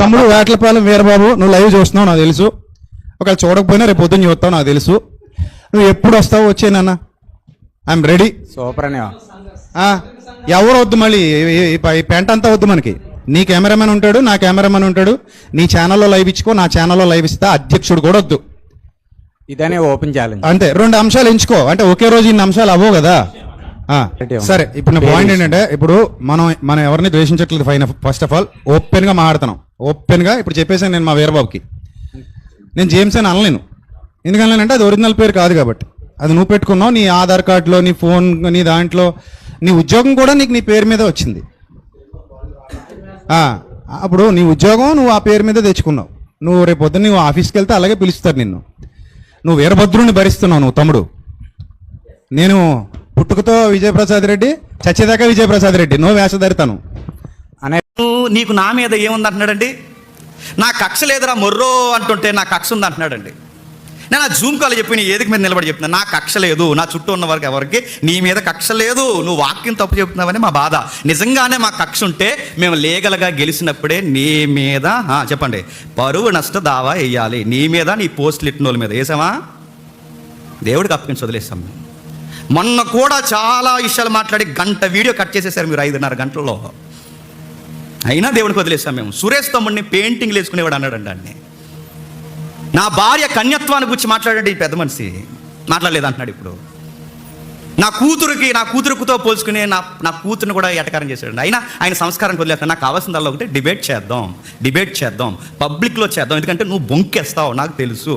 తమ్ముడు వేటలపాలెం వీరబాబు, నువ్వు లైవ్ చూస్తున్నావు నాకు తెలుసు. ఒకవేళ చూడకపోయినా రేపు పొద్దున్న చూస్తావు నాకు తెలుసు. నువ్వు ఎప్పుడు వస్తావు వచ్చేనన్నా, ఐఎమ్ రెడీ. సూపర్ అని ఎవరు వద్దు, మళ్ళీ ఈ పెంట అంతా వద్దు మనకి. నీ కెమెరామెన్ ఉంటాడు, నా కెమెరామెన్ ఉంటాడు. నీ ఛానల్లో లైవ్ ఇచ్చుకో, నా ఛానల్లో లైవ్ ఇస్తా. అధ్యక్షుడు కూడా వద్దు. ఇదనే ఓపెన్ ఛాలెంజ్ అంతే. 2 అంశాలు ఎంచుకో, అంటే ఒకే రోజు ఇన్ని అంశాలు అవ్వవు కదా. సరే, ఇప్పుడు నా పాయింట్ ఏంటంటే, ఇప్పుడు మనం ఎవరిని ద్వేషించట్లేదు. ఫస్ట్ ఆఫ్ ఆల్ ఓపెన్ గా మాట్లాడుతున్నాం. ఓపెన్ గా ఇప్పుడు చెప్పేసాను నేను మా వీరబాబుకి. నేను జేమ్స్ అని అనలేను. ఎందుకనలేనంటే అది ఒరిజినల్ పేరు కాదు కాబట్టి. అది నువ్వు పెట్టుకున్నావు నీ ఆధార్ కార్డులో, నీ ఫోన్, నీ దాంట్లో. నీ ఉద్యోగం కూడా నీకు నీ పేరు మీద వచ్చింది. అప్పుడు నీ ఉద్యోగం నువ్వు ఆ పేరు మీద తెచ్చుకున్నావు. నువ్వు రేపు పొద్దున్న నువ్వు ఆఫీస్కి వెళ్తే అలాగే పిలుస్తారు నిన్ను. నువ్వు వీరభద్రుని భరిస్తున్నావు నువ్వు తమ్ముడు. నేను పుట్టుకతో విజయప్రసాద్ రెడ్డి, చచ్చేదాకా విజయప్రసాద్ రెడ్డి. నో వేషధరితాను అనే నీకు నా మీద ఏముంది అంటున్నాడండి. నా కక్ష లేదురా మొర్రో అంటుంటే నా కక్ష ఉంది అంటున్నాడండి. నేను ఆ జూమ్ కాల్ చెప్పి నీ ఏదికి మీద నిలబడి చెప్తున్నా, నా కక్ష లేదు. నా చుట్టూ ఉన్న వారికి ఎవరికి నీ మీద కక్ష లేదు. నువ్వు వాక్యం తప్పు చెప్తున్నావని మా బాధ. నిజంగానే మా కక్ష ఉంటే మేము లీగల్గా గెలిచినప్పుడే నీ మీద చెప్పండి పరువు నష్ట దావా వేయాలి. నీ మీద, నీ పోస్టులు ఇట్టిన వాళ్ళ మీద వేసామా, దేవుడికి అప్పగించి వదిలేసాం. మొన్న కూడా చాలా విషయాలు మాట్లాడి గంట వీడియో కట్ చేసేసారు మీరు 5:30 గంటల్లో. అయినా దేవుడికి వదిలేసాం మేము. సురేష్ తమ్ముడిని పెయింటింగ్లు వేసుకునేవాడు అన్నాడండి. అన్ని నా భార్య కన్యత్వాన్ని గురించి మాట్లాడాడు ఈ పెద్ద మనిషి. మాట్లాడలేదు అంటున్నాడు. ఇప్పుడు నా కూతురుతో పోల్చుకునే నా కూతురుని కూడా ఎటకారం చేశాడు. అయినా ఆయన సంస్కారానికి వదిలేస్తాను. నాకు కావాల్సిందల్లా ఒకటి, డిబేట్ చేద్దాం, పబ్లిక్లో చేద్దాం. ఎందుకంటే నువ్వు బొంకేస్తావు నాకు తెలుసు.